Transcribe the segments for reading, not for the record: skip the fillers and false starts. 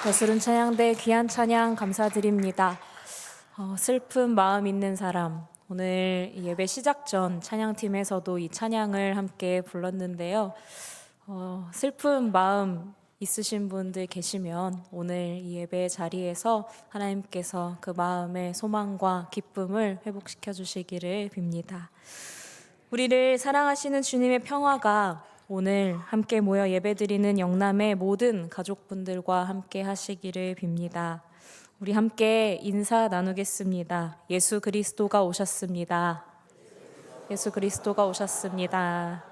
거스른 찬양대 귀한 찬양 감사드립니다. 슬픈 마음 있는 사람, 오늘 예배 시작 전 찬양팀에서도 이 찬양을 함께 불렀는데요. 슬픈 마음 있으신 분들 계시면 오늘 이 예배 자리에서 하나님께서 그 마음의 소망과 기쁨을 회복시켜 주시기를 빕니다. 우리를 사랑하시는 주님의 평화가 오늘 함께 모여 예배드리는 영남의 모든 가족분들과 함께 하시기를 빕니다. 우리 함께 인사 나누겠습니다. 예수 그리스도가 오셨습니다. 예수 그리스도가 오셨습니다.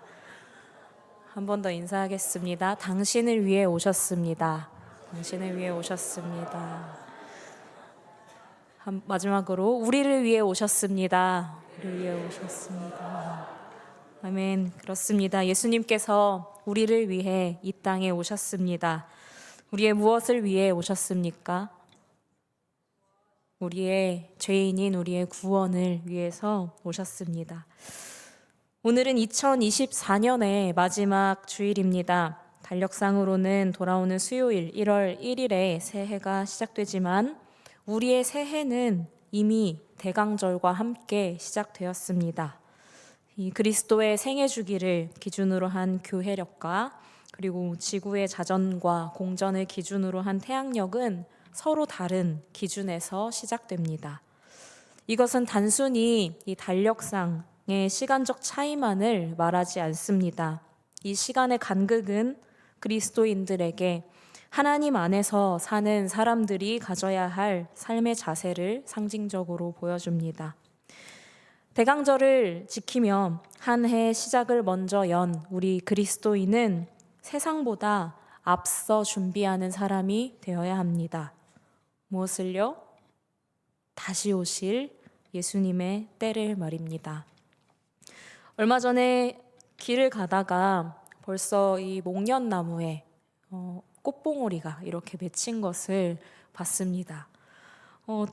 한 번 더 인사하겠습니다. 당신을 위해 오셨습니다. 당신을 위해 오셨습니다. 마지막으로 우리를 위해 오셨습니다. 우리를 위해 오셨습니다. 아멘. 그렇습니다. 예수님께서 우리를 위해 이 땅에 오셨습니다. 우리의 무엇을 위해 오셨습니까? 우리의 죄인인 우리의 구원을 위해서 오셨습니다. 오늘은 2024년의 마지막 주일입니다. 달력상으로는 돌아오는 수요일 1월 1일에 새해가 시작되지만 우리의 새해는 이미 대강절과 함께 시작되었습니다. 이 그리스도의 생애 주기를 기준으로 한 교회력과 그리고 지구의 자전과 공전을 기준으로 한 태양력은 서로 다른 기준에서 시작됩니다. 이것은 단순히 이 달력상의 시간적 차이만을 말하지 않습니다. 이 시간의 간극은 그리스도인들에게 하나님 안에서 사는 사람들이 가져야 할 삶의 자세를 상징적으로 보여줍니다. 대강절을 지키며 한 해의 시작을 먼저 연 우리 그리스도인은 세상보다 앞서 준비하는 사람이 되어야 합니다. 무엇을요? 다시 오실 예수님의 때를 말입니다. 얼마 전에 길을 가다가 벌써 이 목련나무에 꽃봉오리가 이렇게 맺힌 것을 봤습니다.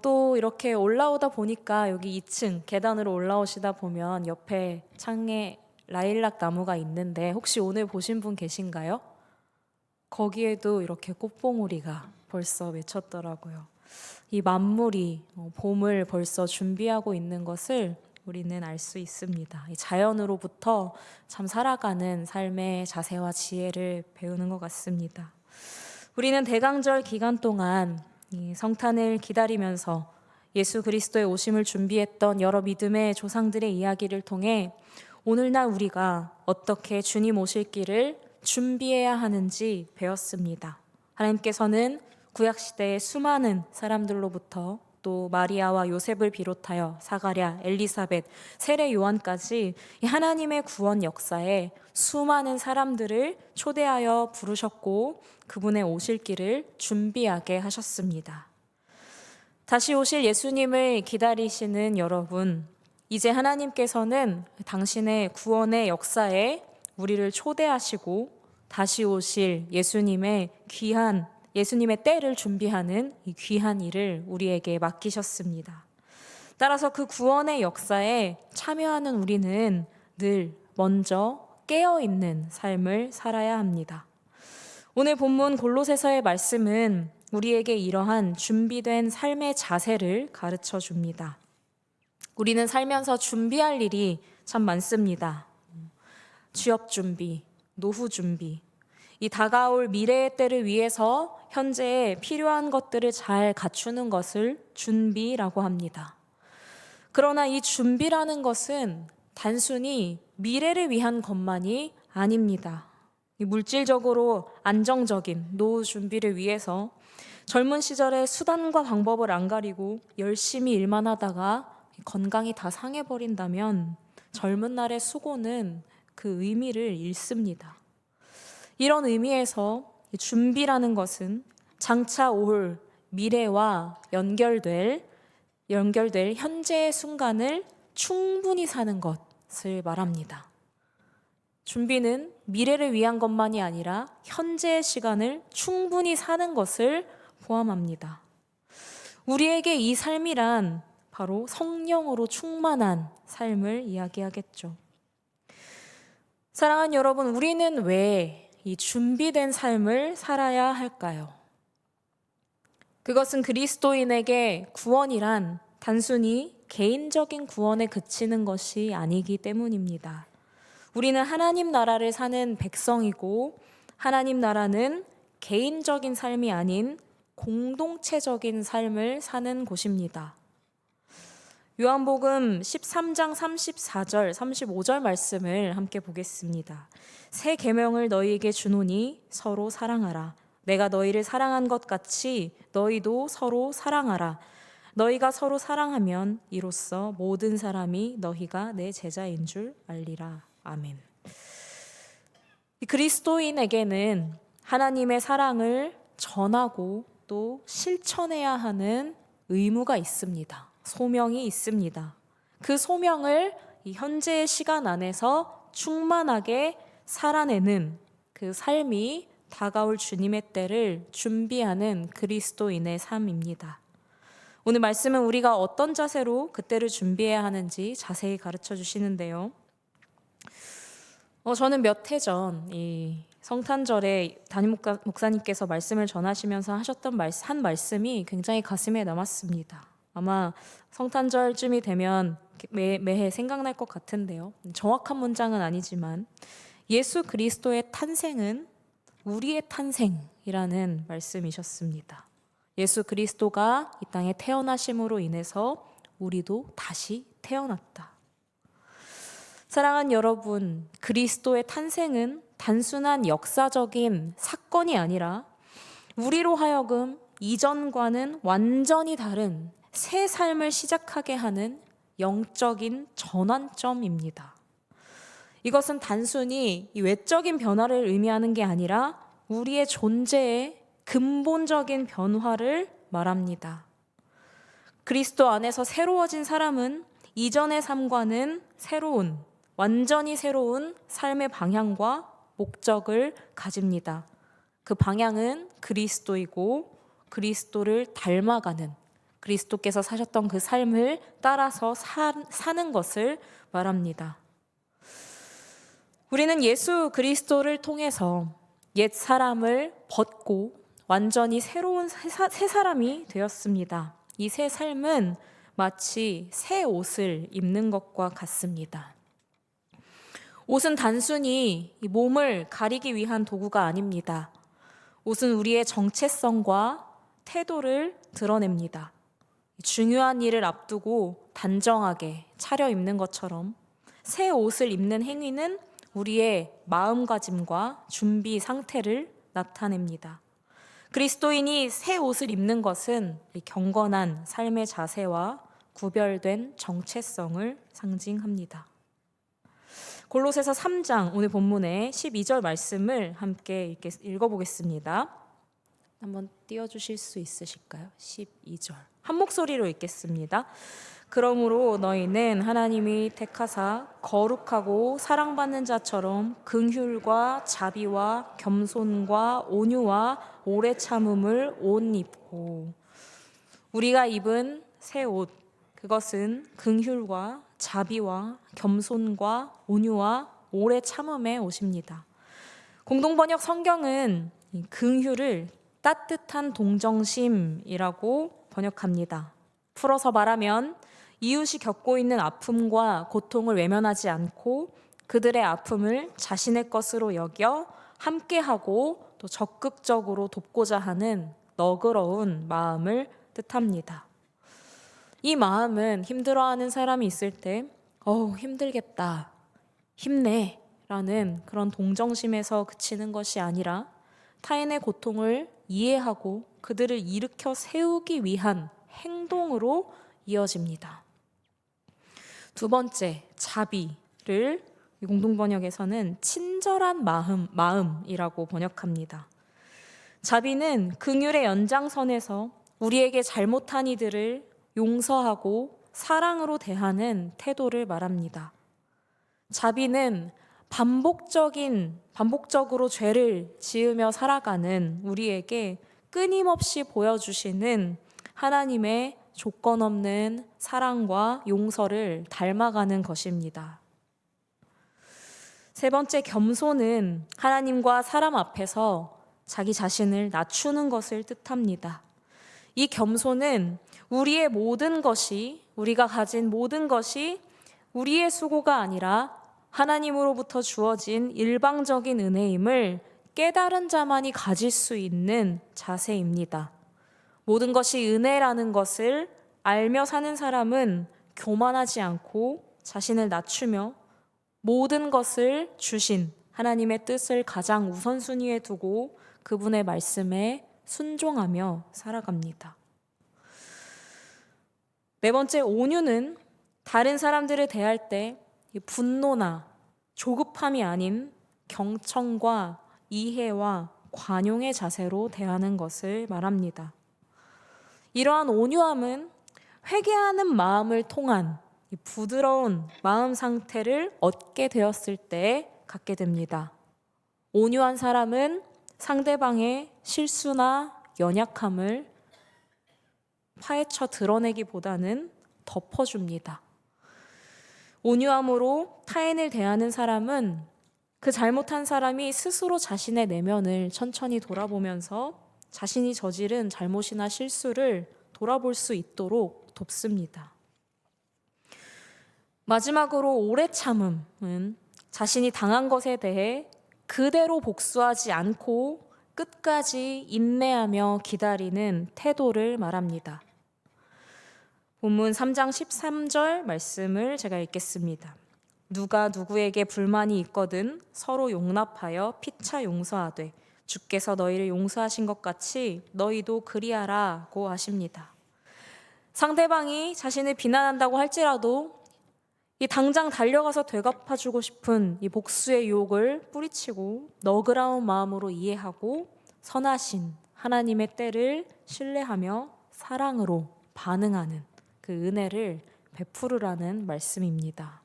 또 이렇게 올라오다 보니까 여기 2층 계단으로 올라오시다 보면 옆에 창에 라일락 나무가 있는데 혹시 오늘 보신 분 계신가요? 거기에도 이렇게 꽃봉오리가 벌써 맺혔더라고요. 이 만물이 봄을 벌써 준비하고 있는 것을 우리는 알 수 있습니다. 이 자연으로부터 참 살아가는 삶의 자세와 지혜를 배우는 것 같습니다. 우리는 대강절 기간 동안 이 성탄을 기다리면서 예수 그리스도의 오심을 준비했던 여러 믿음의 조상들의 이야기를 통해 오늘날 우리가 어떻게 주님 오실 길을 준비해야 하는지 배웠습니다. 하나님께서는 구약시대의 수많은 사람들로부터 또 마리아와 요셉을 비롯하여 사가랴, 엘리사벳, 세례 요한까지 이 하나님의 구원 역사에 수많은 사람들을 초대하여 부르셨고 그분의 오실 길을 준비하게 하셨습니다. 다시 오실 예수님을 기다리시는 여러분, 이제 하나님께서는 당신의 구원의 역사에 우리를 초대하시고 다시 오실 예수님의 때를 준비하는 이 귀한 일을 우리에게 맡기셨습니다. 따라서 그 구원의 역사에 참여하는 우리는 늘 먼저 깨어있는 삶을 살아야 합니다. 오늘 본문 골로새서의 말씀은 우리에게 이러한 준비된 삶의 자세를 가르쳐 줍니다. 우리는 살면서 준비할 일이 참 많습니다. 취업 준비, 노후 준비, 이 다가올 미래의 때를 위해서 현재에 필요한 것들을 잘 갖추는 것을 준비라고 합니다. 그러나 이 준비라는 것은 단순히 미래를 위한 것만이 아닙니다. 물질적으로 안정적인 노후 준비를 위해서 젊은 시절에 수단과 방법을 안 가리고 열심히 일만 하다가 건강이 다 상해버린다면 젊은 날의 수고는 그 의미를 잃습니다. 이런 의미에서 준비라는 것은 장차 올 미래와 연결될 현재의 순간을 충분히 사는 것을 말합니다. 준비는 미래를 위한 것만이 아니라 현재의 시간을 충분히 사는 것을 포함합니다. 우리에게 이 삶이란 바로 성령으로 충만한 삶을 이야기하겠죠. 사랑하는 여러분, 우리는 왜 이 준비된 삶을 살아야 할까요? 그것은 그리스도인에게 구원이란 단순히 개인적인 구원에 그치는 것이 아니기 때문입니다. 우리는 하나님 나라를 사는 백성이고 하나님 나라는 개인적인 삶이 아닌 공동체적인 삶을 사는 곳입니다. 요한복음 13장 34절, 35절 말씀을 함께 보겠습니다. 새 계명을 너희에게 주노니 서로 사랑하라. 내가 너희를 사랑한 것 같이 너희도 서로 사랑하라. 너희가 서로 사랑하면 이로써 모든 사람이 너희가 내 제자인 줄 알리라. 아멘. 그리스도인에게는 하나님의 사랑을 전하고 또 실천해야 하는 의무가 있습니다. 소명이 있습니다. 그 소명을 이 현재의 시간 안에서 충만하게 살아내는 그 삶이 다가올 주님의 때를 준비하는 그리스도인의 삶입니다. 오늘 말씀은 우리가 어떤 자세로 그 때를 준비해야 하는지 자세히 가르쳐 주시는데요. 저는 몇 해 전 이 성탄절에 담임 목사님께서 말씀을 전하시면서 하셨던 한 말씀이 굉장히 가슴에 남았습니다. 아마 성탄절쯤이 되면 매해 생각날 것 같은데요. 정확한 문장은 아니지만 예수 그리스도의 탄생은 우리의 탄생이라는 말씀이셨습니다. 예수 그리스도가 이 땅에 태어나심으로 인해서 우리도 다시 태어났다. 사랑하는 여러분, 그리스도의 탄생은 단순한 역사적인 사건이 아니라 우리로 하여금 이전과는 완전히 다른 새 삶을 시작하게 하는 영적인 전환점입니다. 이것은 단순히 외적인 변화를 의미하는 게 아니라 우리의 존재의 근본적인 변화를 말합니다. 그리스도 안에서 새로워진 사람은 이전의 삶과는 완전히 새로운 삶의 방향과 목적을 가집니다. 그 방향은 그리스도이고 그리스도를 닮아가는, 그리스도께서 사셨던 그 삶을 따라서 사는 것을 말합니다. 우리는 예수 그리스도를 통해서 옛 사람을 벗고 완전히 새로운 새 사람이 되었습니다. 이 새 삶은 마치 새 옷을 입는 것과 같습니다. 옷은 단순히 몸을 가리기 위한 도구가 아닙니다. 옷은 우리의 정체성과 태도를 드러냅니다. 중요한 일을 앞두고 단정하게 차려입는 것처럼 새 옷을 입는 행위는 우리의 마음가짐과 준비 상태를 나타냅니다. 그리스도인이 새 옷을 입는 것은 경건한 삶의 자세와 구별된 정체성을 상징합니다. 골로새서 3장 오늘 본문의 12절 말씀을 함께 읽어보겠습니다. 한번 띄워주실 수 있으실까요? 12절 한 목소리로 읽겠습니다. 그러므로 너희는 하나님이 택하사 거룩하고 사랑받는 자처럼 긍휼과 자비와 겸손과 온유와 오래 참음을 옷 입고. 우리가 입은 새 옷, 그것은 긍휼과 자비와 겸손과 온유와 오래 참음의 옷입니다. 공동번역 성경은 긍휼을 따뜻한 동정심이라고 번역합니다. 풀어서 말하면 이웃이 겪고 있는 아픔과 고통을 외면하지 않고 그들의 아픔을 자신의 것으로 여겨 함께하고 또 적극적으로 돕고자 하는 너그러운 마음을 뜻합니다. 이 마음은 힘들어하는 사람이 있을 때 힘들겠다, 힘내 라는 그런 동정심에서 그치는 것이 아니라 타인의 고통을 이해하고 그들을 일으켜 세우기 위한 행동으로 이어집니다. 두 번째, 자비를 공동번역에서는 친절한 마음이라고 번역합니다. 자비는 긍휼의 연장선에서 우리에게 잘못한 이들을 용서하고 사랑으로 대하는 태도를 말합니다. 자비는 반복적으로 죄를 지으며 살아가는 우리에게 끊임없이 보여주시는 하나님의 조건 없는 사랑과 용서를 닮아가는 것입니다. 세 번째, 겸손은 하나님과 사람 앞에서 자기 자신을 낮추는 것을 뜻합니다. 이 겸손은 우리의 모든 것이, 우리가 가진 모든 것이 우리의 수고가 아니라 하나님으로부터 주어진 일방적인 은혜임을 깨달은 자만이 가질 수 있는 자세입니다. 모든 것이 은혜라는 것을 알며 사는 사람은 교만하지 않고 자신을 낮추며 모든 것을 주신 하나님의 뜻을 가장 우선순위에 두고 그분의 말씀에 순종하며 살아갑니다. 네 번째, 온유는 다른 사람들을 대할 때 분노나 조급함이 아닌 경청과 이해와 관용의 자세로 대하는 것을 말합니다. 이러한 온유함은 회개하는 마음을 통한 부드러운 마음 상태를 얻게 되었을 때 갖게 됩니다. 온유한 사람은 상대방의 실수나 연약함을 파헤쳐 드러내기보다는 덮어줍니다. 온유함으로 타인을 대하는 사람은 그 잘못한 사람이 스스로 자신의 내면을 천천히 돌아보면서 자신이 저지른 잘못이나 실수를 돌아볼 수 있도록 돕습니다. 마지막으로 오래 참음은 자신이 당한 것에 대해 그대로 복수하지 않고 끝까지 인내하며 기다리는 태도를 말합니다. 본문 3장 13절 말씀을 제가 읽겠습니다. 누가 누구에게 불만이 있거든 서로 용납하여 피차 용서하되 주께서 너희를 용서하신 것 같이 너희도 그리하라고 하십니다. 상대방이 자신을 비난한다고 할지라도 이 당장 달려가서 되갚아주고 싶은 이 복수의 유혹을 뿌리치고 너그러운 마음으로 이해하고 선하신 하나님의 때를 신뢰하며 사랑으로 반응하는 그 은혜를 베푸르라는 말씀입니다.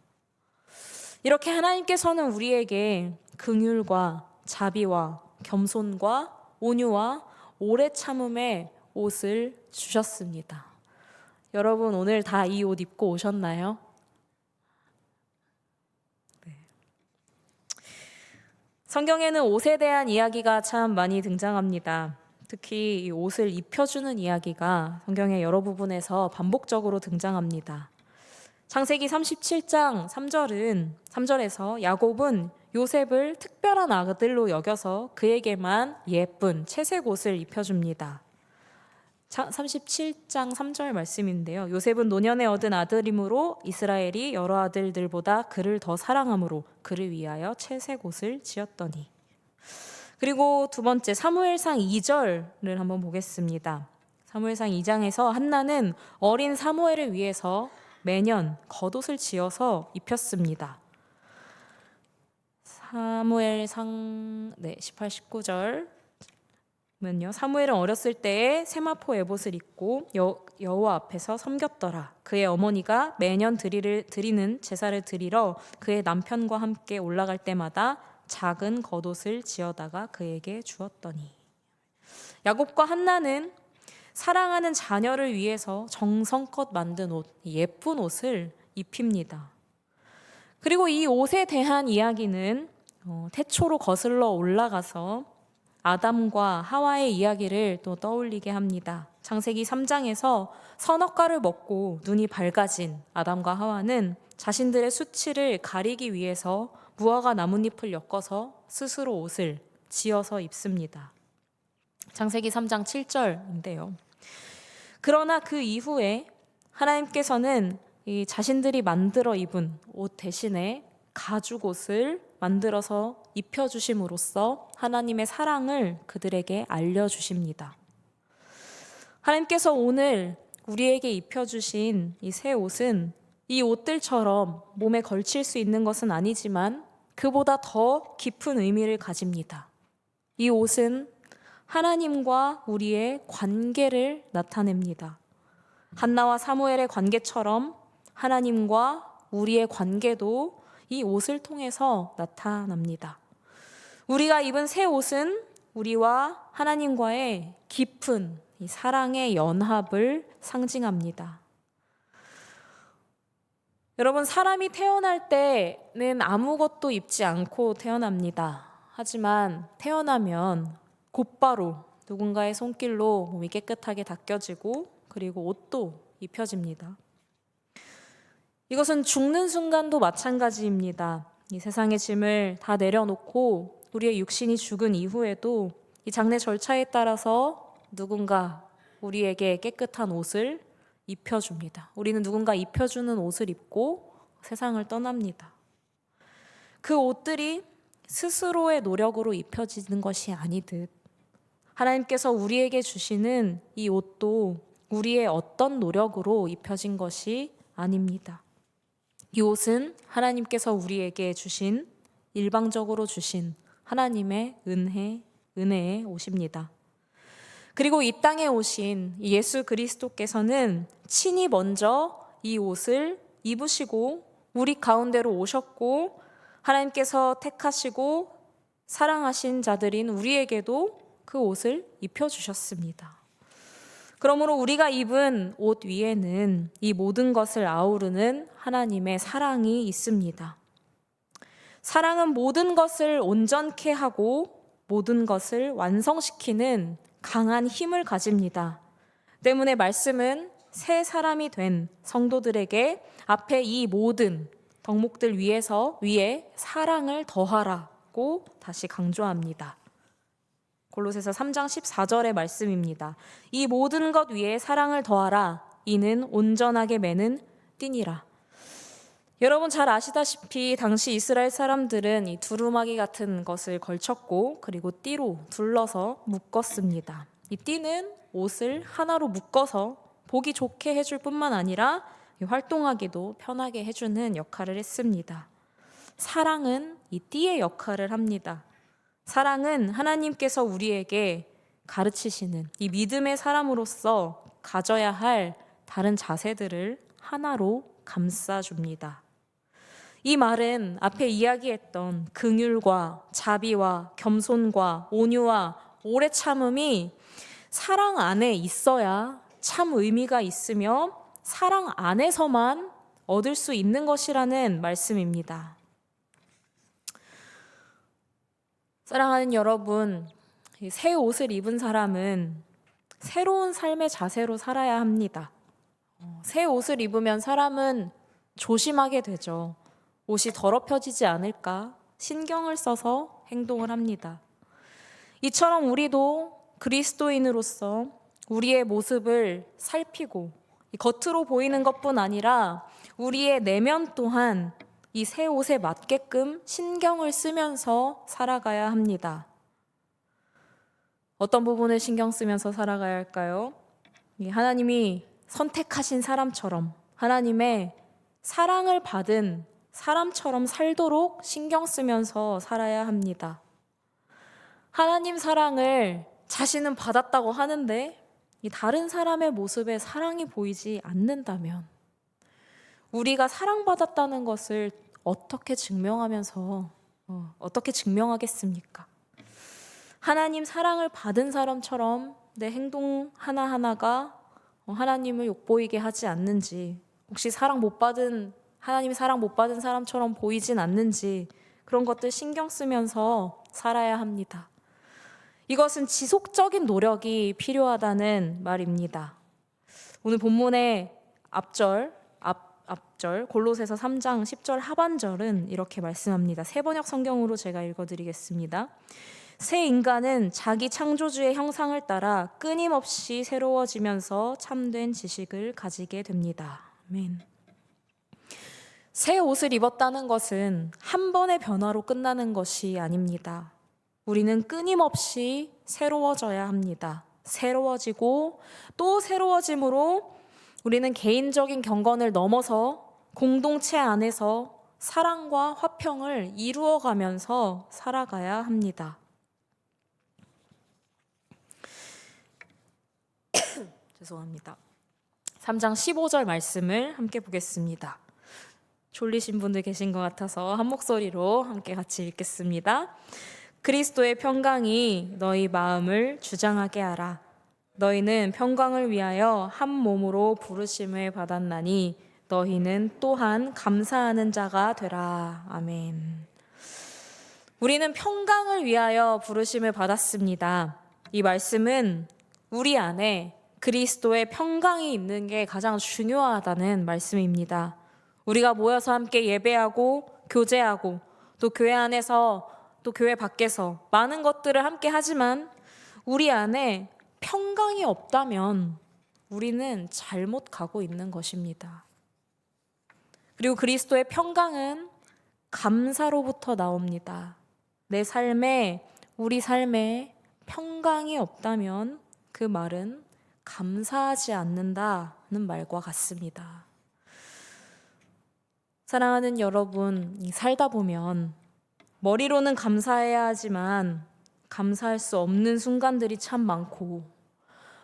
이렇게 하나님께서는 우리에게 긍휼과 자비와 겸손과 온유와 오래 참음의 옷을 주셨습니다. 여러분 오늘 다 이 옷 입고 오셨나요? 성경에는 옷에 대한 이야기가 참 많이 등장합니다. 특히 이 옷을 입혀주는 이야기가 성경의 여러 부분에서 반복적으로 등장합니다. 창세기 37장 3절에서 야곱은 요셉을 특별한 아들로 여겨서 그에게만 예쁜 채색 옷을 입혀줍니다. 37장 3절 말씀인데요. 요셉은 노년에 얻은 아들이므로 이스라엘이 여러 아들들보다 그를 더 사랑함으로 그를 위하여 채색 옷을 지었더니. 그리고 두 번째 사무엘상 2절을 한번 보겠습니다. 사무엘상 2장에서 한나는 어린 사무엘을 위해서 매년 겉옷을 지어서 입혔습니다. 사무엘상 18, 19절 면요. 사무엘은 어렸을 때에 세마포 에봇을 입고 여호와 앞에서 섬겼더라. 그의 어머니가 매년 드리는 제사를 드리러 그의 남편과 함께 올라갈 때마다 작은 겉옷을 지어다가 그에게 주었더니. 야곱과 한나는 사랑하는 자녀를 위해서 정성껏 만든 옷, 예쁜 옷을 입힙니다. 그리고 이 옷에 대한 이야기는 태초로 거슬러 올라가서 아담과 하와의 이야기를 또 떠올리게 합니다. 창세기 3장에서 선악과를 먹고 눈이 밝아진 아담과 하와는 자신들의 수치를 가리기 위해서 무화과 나뭇잎을 엮어서 스스로 옷을 지어서 입습니다. 창세기 3장 7절인데요. 그러나 그 이후에 하나님께서는 이 자신들이 만들어 입은 옷 대신에 가죽옷을 만들어서 입혀주심으로써 하나님의 사랑을 그들에게 알려주십니다. 하나님께서 오늘 우리에게 입혀주신 이 새 옷은 이 옷들처럼 몸에 걸칠 수 있는 것은 아니지만 그보다 더 깊은 의미를 가집니다. 이 옷은 하나님과 우리의 관계를 나타냅니다. 한나와 사무엘의 관계처럼 하나님과 우리의 관계도 이 옷을 통해서 나타납니다. 우리가 입은 새 옷은 우리와 하나님과의 깊은 이 사랑의 연합을 상징합니다. 여러분, 사람이 태어날 때는 아무것도 입지 않고 태어납니다. 하지만 태어나면 곧바로 누군가의 손길로 몸이 깨끗하게 닦여지고 그리고 옷도 입혀집니다. 이것은 죽는 순간도 마찬가지입니다. 이 세상의 짐을 다 내려놓고 우리의 육신이 죽은 이후에도 이 장례 절차에 따라서 누군가 우리에게 깨끗한 옷을 입혀줍니다. 우리는 누군가 입혀주는 옷을 입고 세상을 떠납니다. 그 옷들이 스스로의 노력으로 입혀지는 것이 아니듯 하나님께서 우리에게 주시는 이 옷도 우리의 어떤 노력으로 입혀진 것이 아닙니다. 이 옷은 하나님께서 우리에게 주신, 일방적으로 주신 하나님의 은혜의 옷입니다. 그리고 이 땅에 오신 예수 그리스도께서는 친히 먼저 이 옷을 입으시고 우리 가운데로 오셨고 하나님께서 택하시고 사랑하신 자들인 우리에게도 그 옷을 입혀주셨습니다. 그러므로 우리가 입은 옷 위에는 이 모든 것을 아우르는 하나님의 사랑이 있습니다. 사랑은 모든 것을 온전케 하고 모든 것을 완성시키는 강한 힘을 가집니다. 때문에 말씀은 새 사람이 된 성도들에게 앞에 이 모든 덕목들 위에 사랑을 더하라고 다시 강조합니다. 골로새서 3장 14절의 말씀입니다. 이 모든 것 위에 사랑을 더하라. 이는 온전하게 매는 띠니라. 여러분 잘 아시다시피 당시 이스라엘 사람들은 이 두루마기 같은 것을 걸쳤고 그리고 띠로 둘러서 묶었습니다. 이 띠는 옷을 하나로 묶어서 보기 좋게 해줄 뿐만 아니라 활동하기도 편하게 해주는 역할을 했습니다. 사랑은 이 띠의 역할을 합니다. 사랑은 하나님께서 우리에게 가르치시는 이 믿음의 사람으로서 가져야 할 다른 자세들을 하나로 감싸줍니다. 이 말은 앞에 이야기했던 긍휼과 자비와 겸손과 온유와 오래 참음이 사랑 안에 있어야 참 의미가 있으며 사랑 안에서만 얻을 수 있는 것이라는 말씀입니다. 사랑하는 여러분, 새 옷을 입은 사람은 새로운 삶의 자세로 살아야 합니다. 새 옷을 입으면 사람은 조심하게 되죠. 옷이 더럽혀지지 않을까 신경을 써서 행동을 합니다. 이처럼 우리도 그리스도인으로서 우리의 모습을 살피고 겉으로 보이는 것뿐 아니라 우리의 내면 또한 이 새 옷에 맞게끔 신경을 쓰면서 살아가야 합니다. 어떤 부분을 신경 쓰면서 살아가야 할까요? 하나님이 선택하신 사람처럼 하나님의 사랑을 받은 사람처럼 살도록 신경 쓰면서 살아야 합니다. 하나님 사랑을 자신은 받았다고 하는데 이 다른 사람의 모습에 사랑이 보이지 않는다면 우리가 사랑받았다는 것을 어떻게 증명하겠습니까? 하나님 사랑을 받은 사람처럼 내 행동 하나하나가 하나님을 욕보이게 하지 않는지, 혹시 하나님 사랑 못 받은 사람처럼 보이진 않는지 그런 것들 신경 쓰면서 살아야 합니다. 이것은 지속적인 노력이 필요하다는 말입니다. 오늘 본문의 앞절 골로새서 3장 10절 하반절은 이렇게 말씀합니다. 새번역 성경으로 제가 읽어드리겠습니다. 새 인간은 자기 창조주의 형상을 따라 끊임없이 새로워지면서 참된 지식을 가지게 됩니다. 아멘. 새 옷을 입었다는 것은 한 번의 변화로 끝나는 것이 아닙니다. 우리는 끊임없이 새로워져야 합니다. 새로워지고 또 새로워짐으로 우리는 개인적인 경건을 넘어서 공동체 안에서 사랑과 화평을 이루어가면서 살아가야 합니다. 죄송합니다. 3장 15절 말씀을 함께 보겠습니다. 졸리신 분들 계신 것 같아서 한 목소리로 함께 같이 읽겠습니다. 그리스도의 평강이 너희 마음을 주장하게 하라. 너희는 평강을 위하여 한 몸으로 부르심을 받았나니 너희는 또한 감사하는 자가 되라. 아멘. 우리는 평강을 위하여 부르심을 받았습니다. 이 말씀은 우리 안에 그리스도의 평강이 있는 게 가장 중요하다는 말씀입니다. 우리가 모여서 함께 예배하고 교제하고 또 교회 안에서 또 교회 밖에서 많은 것들을 함께 하지만 우리 안에 평강이 없다면 우리는 잘못 가고 있는 것입니다. 그리고 그리스도의 평강은 감사로부터 나옵니다. 내 삶에, 우리 삶에 평강이 없다면 그 말은 감사하지 않는다는 말과 같습니다. 사랑하는 여러분, 살다 보면 머리로는 감사해야 하지만 감사할 수 없는 순간들이 참 많고,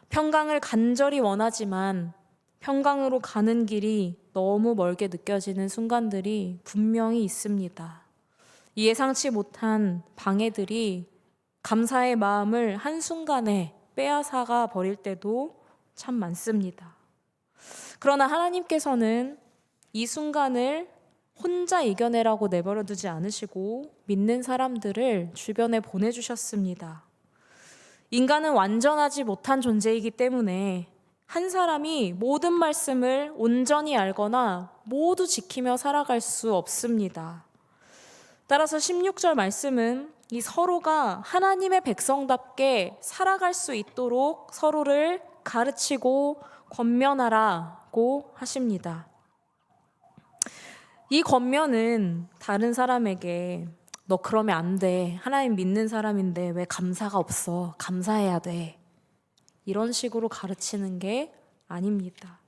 평강을 간절히 원하지만 평강으로 가는 길이 너무 멀게 느껴지는 순간들이 분명히 있습니다. 예상치 못한 방해들이 감사의 마음을 한순간에 빼앗아가 버릴 때도 참 많습니다. 그러나 하나님께서는 이 순간을 혼자 이겨내라고 내버려 두지 않으시고 믿는 사람들을 주변에 보내주셨습니다. 인간은 완전하지 못한 존재이기 때문에 한 사람이 모든 말씀을 온전히 알거나 모두 지키며 살아갈 수 없습니다. 따라서 16절 말씀은 이 서로가 하나님의 백성답게 살아갈 수 있도록 서로를 가르치고 권면하라고 하십니다. 이 권면은 다른 사람에게 너 그러면 안 돼. 하나님 믿는 사람인데 왜 감사가 없어? 감사해야 돼. 이런 식으로 가르치는 게 아닙니다.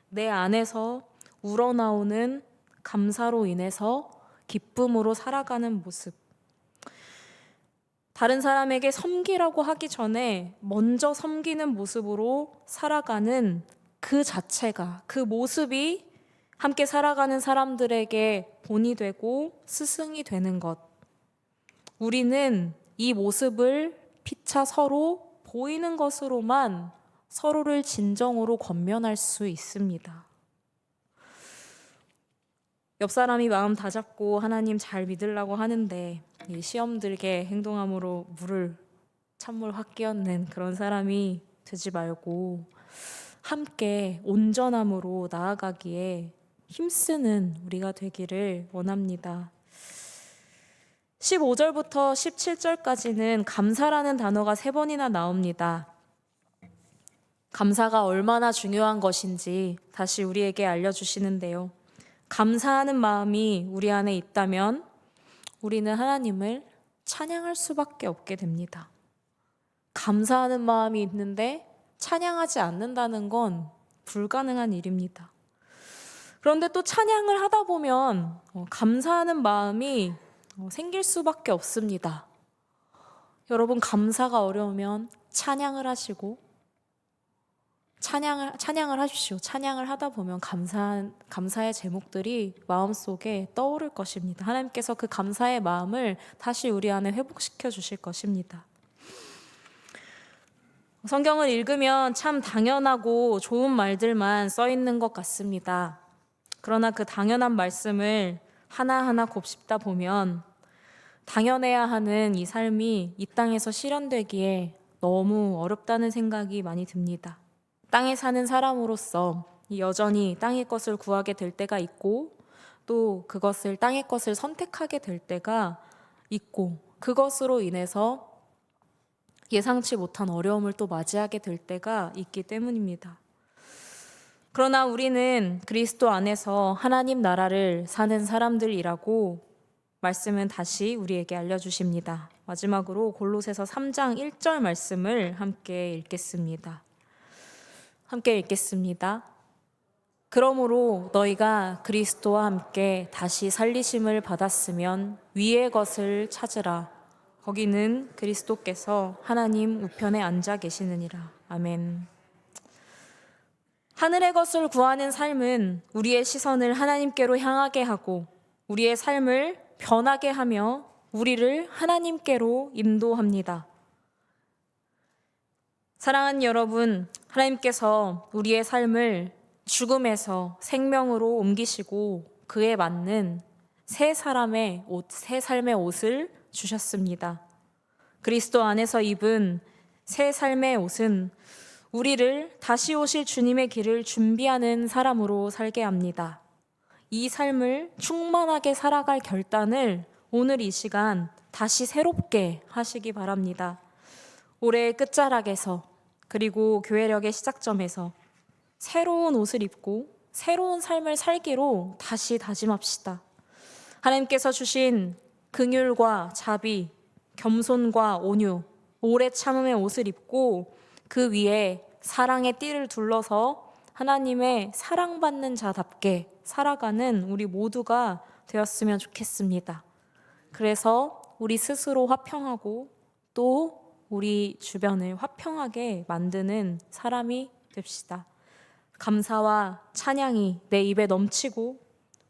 내 안에서 우러나오는 감사로 인해서 기쁨으로 살아가는 모습. 다른 사람에게 섬기라고 하기 전에 먼저 섬기는 모습으로 살아가는 그 자체가, 그 모습이 함께 살아가는 사람들에게 본이 되고 스승이 되는 것. 우리는 이 모습을 피차 서로 보이는 것으로만 서로를 진정으로 권면할 수 있습니다. 옆 사람이 마음 다잡고 하나님 잘 믿으려고 하는데 시험 들게 행동함으로 찬물 확 끼얹는 그런 사람이 되지 말고 함께 온전함으로 나아가기에 힘쓰는 우리가 되기를 원합니다. 15절부터 17절까지는 감사라는 단어가 3번이나 나옵니다. 감사가 얼마나 중요한 것인지 다시 우리에게 알려주시는데요. 감사하는 마음이 우리 안에 있다면 우리는 하나님을 찬양할 수밖에 없게 됩니다. 감사하는 마음이 있는데 찬양하지 않는다는 건 불가능한 일입니다. 그런데 또 찬양을 하다 보면 감사하는 마음이 생길 수밖에 없습니다. 여러분, 감사가 어려우면 찬양을 하시고 찬양을 하십시오. 찬양을 하다 보면 감사의 제목들이 마음속에 떠오를 것입니다. 하나님께서 그 감사의 마음을 다시 우리 안에 회복시켜 주실 것입니다. 성경을 읽으면 참 당연하고 좋은 말들만 써 있는 것 같습니다. 그러나 그 당연한 말씀을 하나하나 곱씹다 보면 당연해야 하는 이 삶이 이 땅에서 실현되기에 너무 어렵다는 생각이 많이 듭니다. 땅에 사는 사람으로서 여전히 땅의 것을 구하게 될 때가 있고 또 땅의 것을 선택하게 될 때가 있고 그것으로 인해서 예상치 못한 어려움을 또 맞이하게 될 때가 있기 때문입니다. 그러나 우리는 그리스도 안에서 하나님 나라를 사는 사람들이라고 말씀은 다시 우리에게 알려주십니다. 마지막으로 골로새서 3장 1절 말씀을 함께 읽겠습니다. 그러므로 너희가 그리스도와 함께 다시 살리심을 받았으면 위의 것을 찾으라. 거기는 그리스도께서 하나님 우편에 앉아 계시느니라. 아멘. 하늘의 것을 구하는 삶은 우리의 시선을 하나님께로 향하게 하고 우리의 삶을 변하게 하며 우리를 하나님께로 인도합니다. 사랑하는 여러분, 하나님께서 우리의 삶을 죽음에서 생명으로 옮기시고 그에 맞는 새 삶의 옷을 주셨습니다. 그리스도 안에서 입은 새 삶의 옷은 우리를 다시 오실 주님의 길을 준비하는 사람으로 살게 합니다. 이 삶을 충만하게 살아갈 결단을 오늘 이 시간 다시 새롭게 하시기 바랍니다. 올해의 끝자락에서 그리고 교회력의 시작점에서 새로운 옷을 입고 새로운 삶을 살기로 다시 다짐합시다. 하나님께서 주신 긍휼과 자비, 겸손과 온유, 오래 참음의 옷을 입고 그 위에 사랑의 띠를 둘러서 하나님의 사랑받는 자답게 살아가는 우리 모두가 되었으면 좋겠습니다. 그래서 우리 스스로 화평하고 또 우리 주변을 화평하게 만드는 사람이 됩시다. 감사와 찬양이 내 입에 넘치고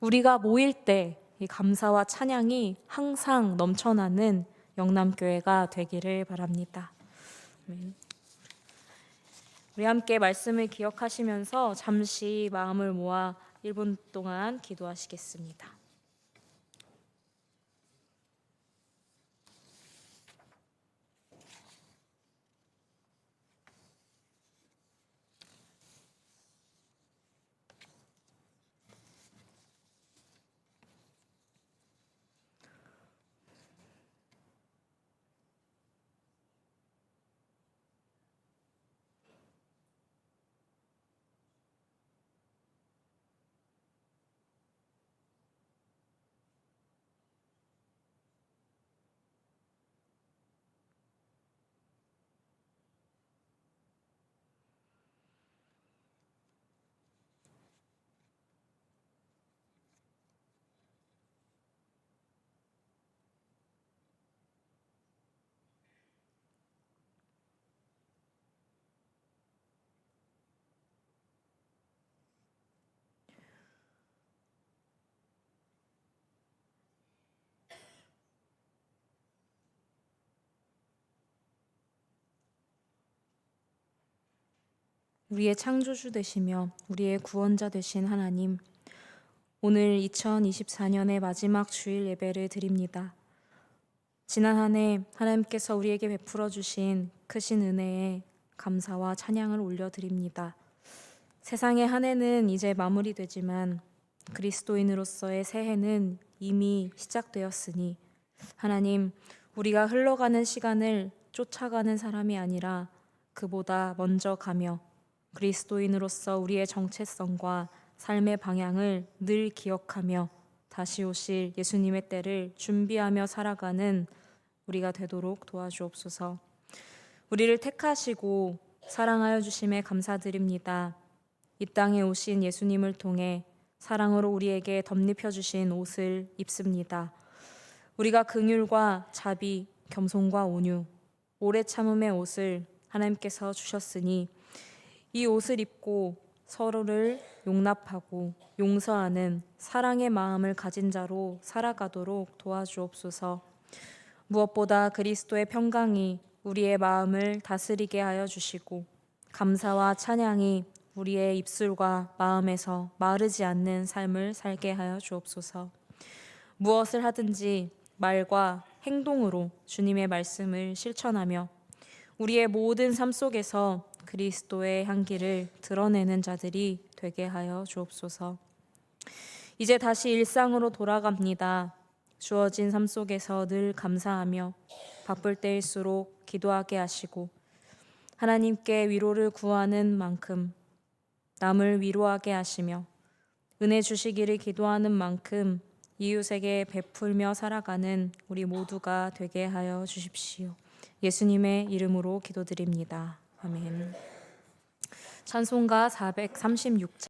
우리가 모일 때 이 감사와 찬양이 항상 넘쳐나는 영남교회가 되기를 바랍니다. 아멘. 우리 함께 말씀을 기억하시면서 잠시 마음을 모아 1분 동안 기도하시겠습니다. 우리의 창조주 되시며 우리의 구원자 되신 하나님, 오늘 2024년의 마지막 주일 예배를 드립니다. 지난 한 해 하나님께서 우리에게 베풀어 주신 크신 은혜에 감사와 찬양을 올려드립니다. 세상의 한 해는 이제 마무리되지만 그리스도인으로서의 새해는 이미 시작되었으니 하나님, 우리가 흘러가는 시간을 쫓아가는 사람이 아니라 그보다 먼저 가며 그리스도인으로서 우리의 정체성과 삶의 방향을 늘 기억하며 다시 오실 예수님의 때를 준비하며 살아가는 우리가 되도록 도와주옵소서. 우리를 택하시고 사랑하여 주심에 감사드립니다. 이 땅에 오신 예수님을 통해 사랑으로 우리에게 덧입혀 주신 옷을 입습니다. 우리가 긍휼과 자비, 겸손과 온유, 오래 참음의 옷을 하나님께서 주셨으니 이 옷을 입고 서로를 용납하고 용서하는 사랑의 마음을 가진 자로 살아가도록 도와주옵소서. 무엇보다 그리스도의 평강이 우리의 마음을 다스리게 하여 주시고 감사와 찬양이 우리의 입술과 마음에서 마르지 않는 삶을 살게 하여 주옵소서. 무엇을 하든지 말과 행동으로 주님의 말씀을 실천하며 우리의 모든 삶 속에서 그리스도의 향기를 드러내는 자들이 되게 하여 주옵소서. 이제 다시 일상으로 돌아갑니다. 주어진 삶 속에서 늘 감사하며 바쁠 때일수록 기도하게 하시고 하나님께 위로를 구하는 만큼 남을 위로하게 하시며 은혜 주시기를 기도하는 만큼 이웃에게 베풀며 살아가는 우리 모두가 되게 하여 주십시오. 예수님의 이름으로 기도드립니다. 아멘. 찬송가 436장